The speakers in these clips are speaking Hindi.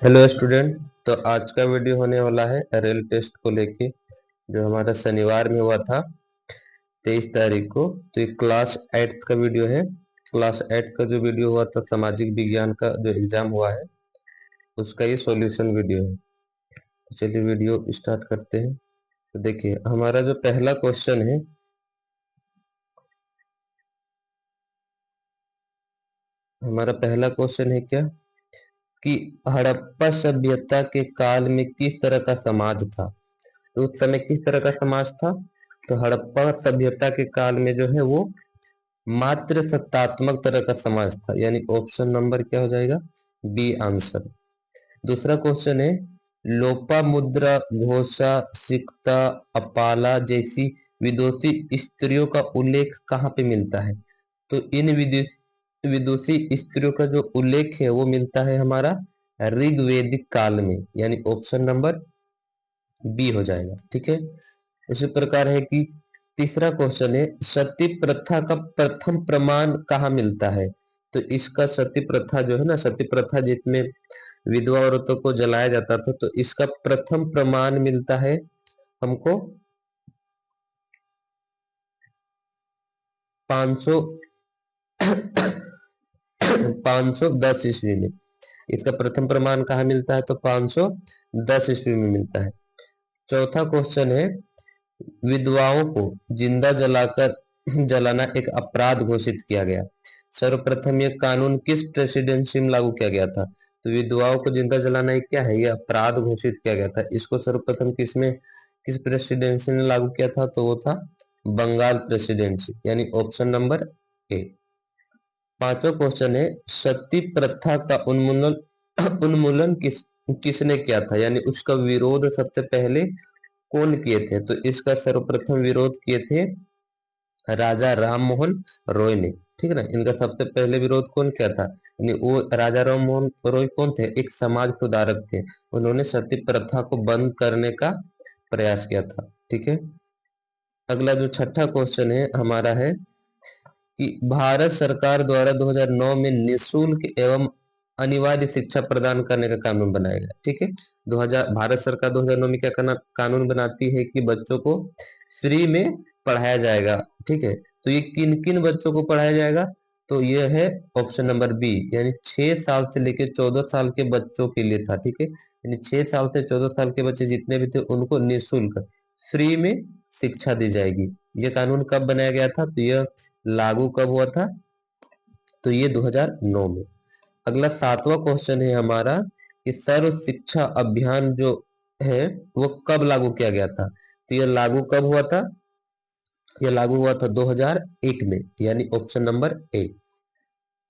Hello student. तो आज का वीडियो होने वाला है रेल टेस्ट को लेके, जो हमारा शनिवार में हुआ था 23 तारीख को। तो ये क्लास 8 का वीडियो है। क्लास 8 का जो वीडियो हुआ था, सामाजिक विज्ञान का जो एग्जाम हुआ है, उसका ये सॉल्यूशन वीडियो है। तो चलिए वीडियो स्टार्ट करते हैं। तो देखिए, हमारा जो पहला क्वेश्चन है, हमारा पहला क्वेश्चन है क्या कि हड़प्पा सभ्यता के काल में किस तरह का समाज था। तो उस समय किस तरह का समाज था? तो हड़प्पा सभ्यता के काल में जो है वो मात्र सत्तात्मक तरह का समाज था, यानी ऑप्शन नंबर क्या हो जाएगा? B answer. दूसरा क्वेश्चन है, लोपा मुद्रा घोषा सिकता अपाला जैसी विदुषी स्त्रियों का उल्लेख कहाँ पे मिलता है? तो इन विदुषी स्त्रियों का जो उल्लेख है वो मिलता है हमारा ऋग्वेदिक काल में, यानी ऑप्शन नंबर बी हो जाएगा। ठीक है। इसी प्रकार है कि तीसरा क्वेश्चन है, सती प्रथा का प्रथम प्रमाण कहाँ मिलता है? तो इसका सती प्रथा जो है ना, सती प्रथा जिसमें विधवा औरतों को जलाया जाता था, तो इसका प्रथम प्रमाण मिलता है हमको 500 510 ईस्वी में। इसका प्रथम प्रमाण कहाँ मिलता है? तो 510 ईस्वी में मिलता है। चौथा क्वेश्चन है, विधवाओं को जिंदा जलाकर जलाना एक अपराध घोषित किया गया। सर्वप्रथम यह कानून किस प्रेसिडेंसी में लागू किया गया था? तो विधवाओं को जिंदा जलाना एक क्या है? यह अपराध घोषित किया गया था। इसको सर्वप्रथम किस प्रेसिडेंसी ने लागू किया था? तो वो था बंगाल प्रेसिडेंसी, यानी ऑप्शन नंबर ए। पांचवा क्वेश्चन है, सती प्रथा का उन्मूलन उन्मूलन किसने किया था, यानी उसका विरोध सबसे पहले कौन किए थे? तो इसका सर्वप्रथम विरोध किए थे राजा राम मोहन रॉय ने। ठीक है ना। इनका सबसे पहले विरोध कौन किया था? यानी वो राजा राम मोहन रॉय कौन थे? एक समाज सुधारक थे। उन्होंने सती प्रथा को बंद करने का प्रयास किया था। ठीक है। अगला जो छठा क्वेश्चन है हमारा है कि भारत सरकार द्वारा 2009 में निःशुल्क एवं अनिवार्य शिक्षा प्रदान करने का कानून बनाया गया। ठीक है। 2000 भारत सरकार 2009 में क्या कानून बनाती है कि बच्चों को फ्री में पढ़ाया जाएगा। ठीक है। तो ये किन किन बच्चों को पढ़ाया जाएगा? तो ये है ऑप्शन नंबर बी, यानी 6 साल से लेकर 14 साल के बच्चों के लिए था। ठीक है। यानी 6 साल से 14 साल के बच्चे जितने भी थे उनको निःशुल्क फ्री में शिक्षा दी जाएगी। ये कानून कब बनाया गया था? तो यह लागू कब हुआ था? तो ये 2009 में। अगला सातवां क्वेश्चन है हमारा कि सर्व शिक्षा अभियान जो है वो कब लागू किया गया था? तो यह लागू कब हुआ था? यह लागू हुआ था 2001 में, यानी ऑप्शन नंबर ए।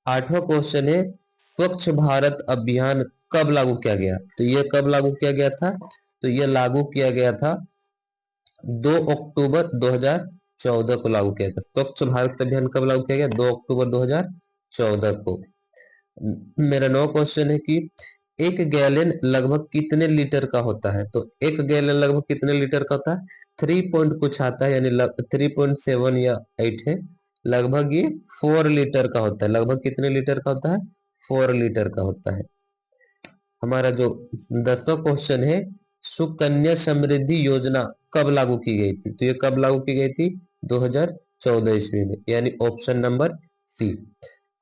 आठवां क्वेश्चन है, स्वच्छ भारत अभियान कब लागू किया गया? तो यह कब लागू किया गया था? तो यह लागू किया गया था 2 अक्टूबर 2014 को लागू किया गया। स्वच्छ भारत अभियान कब लागू किया गया? 2 अक्टूबर 2014 को। मेरा नौ क्वेश्चन है कि एक गैलन लगभग कितने लीटर का होता है? तो एक गैलन लगभग कितने लीटर का होता है? 3 पॉइंट कुछ आता है, यानी 3.7 या 8 है। लगभग ये 4 लीटर का होता है। लगभग कितने लीटर का होता है? 4 लीटर का होता है। हमारा जो 10वां क्वेश्चन है, सुकन्या समृद्धि योजना कब लागू की गई थी? तो ये कब लागू की गई थी? 2014 ईस्वी में, यानी ऑप्शन नंबर सी।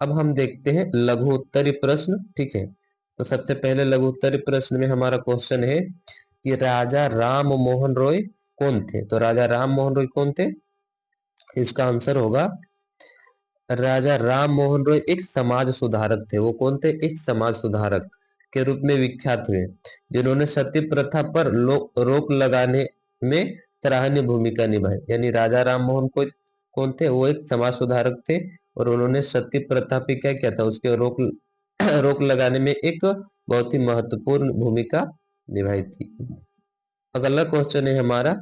अब हम देखते हैं लघु उत्तरीय प्रश्न। ठीक है। तो सबसे पहले लघु उत्तरीय प्रश्न में हमारा क्वेश्चन है कि राजा राम मोहन रॉय कौन थे? तो राजा राम मोहन रॉय कौन थे? इसका आंसर होगा राजा राम मोहन रॉय एक समाज सुधारक थे। वो कौन थे? एक समाज सुधारक के रूप में विख्यात हुए, जिन्होंने सती प्रथा पर रोक लगाने में सराहनीय भूमिका निभाई। यानी राजा राम मोहन को कौन थे? वो एक समाज सुधारक थे और उन्होंने सती प्रथा पे क्या किया था? उसके रोक रोक लगाने में एक बहुत ही महत्वपूर्ण भूमिका निभाई थी। अगला क्वेश्चन है हमारा,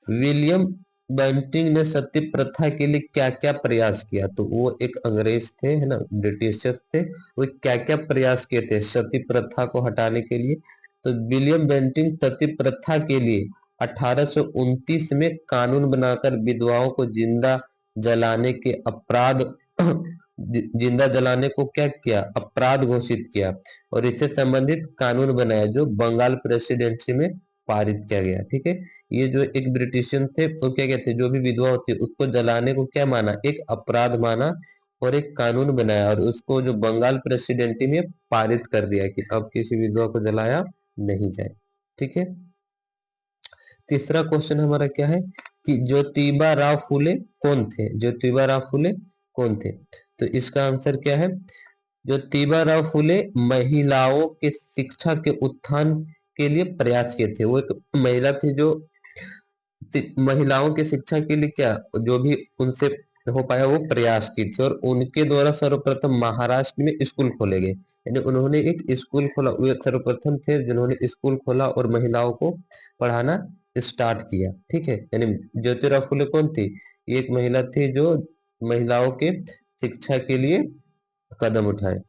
विलियम बेंटिंग ने सती प्रथा के लिए क्या क्या प्रयास किया? तो वो एक अंग्रेज थे, है ना, ब्रिटिशर्स थे। वो क्या क्या प्रयास किए थे सती प्रथा को हटाने के लिए? तो विलियम बेंटिंग सती प्रथा के लिए 1829 में कानून बनाकर विधवाओं को जिंदा जलाने के अपराध जिंदा जलाने को क्या किया, अपराध घोषित किया और इससे संबंधित कानून बनाया जो बंगाल प्रेसिडेंसी में पारित किया गया। ठीक है, ये जो एक ब्रिटिशियन थे तो क्या कहते, जो भी विधवा होती है उसको जलाने को क्या माना, एक अपराध माना और एक कानून बनाया और उसको जो बंगाल प्रेसिडेंसी में पारित कर दिया कि अब किसी विधवा को जलाया नहीं जाए। ठीक है, तीसरा क्वेश्चन हमारा क्या है कि ज्योतिबा राव फुले कौन थे, ज्योतिबा राव फुले कौन थे, तो इसका आंसर क्या है, ज्योतिबा राव फुले महिलाओं के शिक्षा के उत्थान के लिए प्रयास किए थे। वो एक महिला थी जो महिलाओं की शिक्षा के लिए क्या जो भी उनसे हो पाया वो प्रयास की थी और उनके द्वारा सर्वप्रथम महाराष्ट्र में स्कूल खोले गए, यानी उन्होंने एक स्कूल खोला, वे सर्वप्रथम थे जिन्होंने स्कूल खोला और महिलाओं को पढ़ाना स्टार्ट किया। ठीक है, यानी ज्योतिराव फुले कौन थी, ये एक महिला थी जो महिलाओं के शिक्षा के लिए कदम उठाए।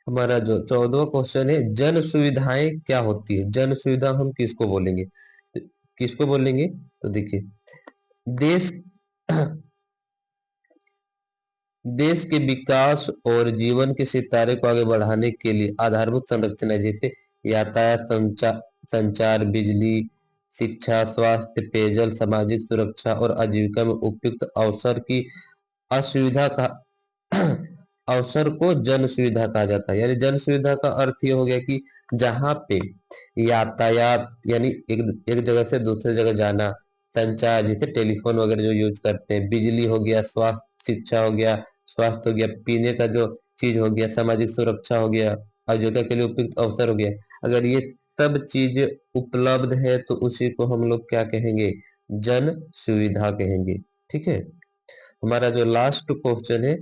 हमारा जो 14वां क्वेश्चन है, जन सुविधाएं क्या होती है, जन सुविधा हम किसको बोलेंगे, तो किसको बोलेंगे, तो देखिए देश देश के विकास और जीवन के सितारे को आगे बढ़ाने के लिए आधारभूत संरचना जैसे यातायात, संचार, बिजली, शिक्षा, स्वास्थ्य, पेयजल, सामाजिक सुरक्षा और आजीविका में उपयुक्त अवसर की असुविधा का अवसर को जन सुविधा कहा जाता है। यानी जन सुविधा का अर्थ ये हो गया कि जहाँ पे यातायात यानी एक जगह से दूसरे जगह जाना, संचार जैसे टेलीफोन वगैरह जो यूज करते हैं, बिजली हो गया, स्वास्थ्य शिक्षा हो गया, स्वास्थ्य हो गया, पीने का जो चीज हो गया, सामाजिक सुरक्षा हो गया, आजीविका के लिए उपयुक्त अवसर हो गया, अगर ये सब चीज उपलब्ध है तो उसी को हम लोग क्या कहेंगे, जन सुविधा कहेंगे। ठीक है, हमारा जो लास्ट क्वेश्चन है,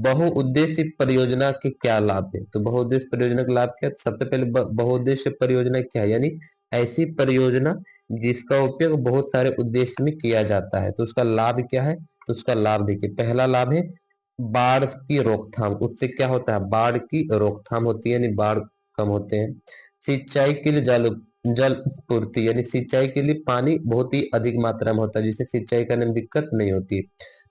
बहुउद्देश्य परियोजना के क्या लाभ है, तो बहुउद्देश्य परियोजना का लाभ क्या है, तो सबसे पहले बहुउद्देश्य परियोजना क्या है, यानी ऐसी परियोजना जिसका उपयोग बहुत सारे उद्देश्य में किया जाता है, तो उसका लाभ क्या है, तो उसका लाभ देखिए, पहला लाभ है बाढ़ की रोकथाम, उससे क्या होता है, बाढ़ की रोकथाम होती है यानी बाढ़ कम होते हैं। सिंचाई के लिए जल पूर्ति, यानी सिंचाई के लिए पानी बहुत ही अधिक मात्रा में होता है जिससे सिंचाई करने में दिक्कत नहीं होती।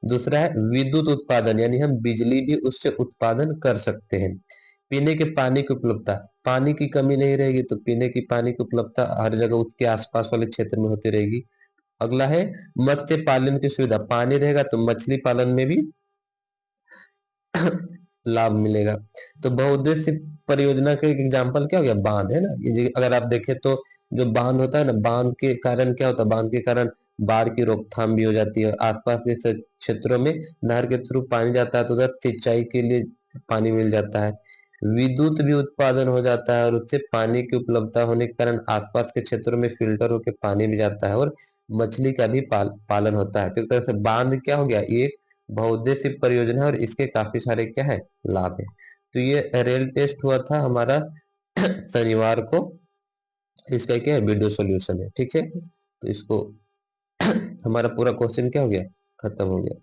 दूसरा है विद्युत उत्पादन, यानी हम बिजली भी उससे उत्पादन कर सकते हैं। पीने के पानी की उपलब्धता, पानी की कमी नहीं रहेगी तो पीने की पानी की उपलब्धता हर जगह उसके आसपास वाले क्षेत्र में होती रहेगी। अगला है मत्स्य पालन की सुविधा, पानी रहेगा तो मछली पालन में भी लाभ मिलेगा। तो बहुउद्देश्य परियोजना का एक एग्जांपल क्या हो गया, बांध है ना, ये अगर आप देखें तो जो बांध होता है ना, बांध के कारण क्या होता है, बांध के कारण बाढ़ की रोकथाम भी हो जाती है, आसपास के क्षेत्रों में नहर के थ्रू पानी जाता है तो उधर सिंचाई के लिए पानी मिल जाता है, विद्युत भी उत्पादन हो जाता है और उससे पानी की उपलब्धता होने के कारण आसपास के क्षेत्रों में फिल्टर होकर पानी भी जाता है और मछली का भी पालन होता है। तो एक तरह से बांध क्या हो गया, ये बहुउद्देश्य परियोजना है और इसके काफी सारे क्या है, लाभ है। तो ये रेल टेस्ट हुआ था हमारा शनिवार को, इसका क्या है, वीडियो सॉल्यूशन है। ठीक है, तो इसको हमारा पूरा क्वेश्चन क्या हो गया, खत्म हो गया।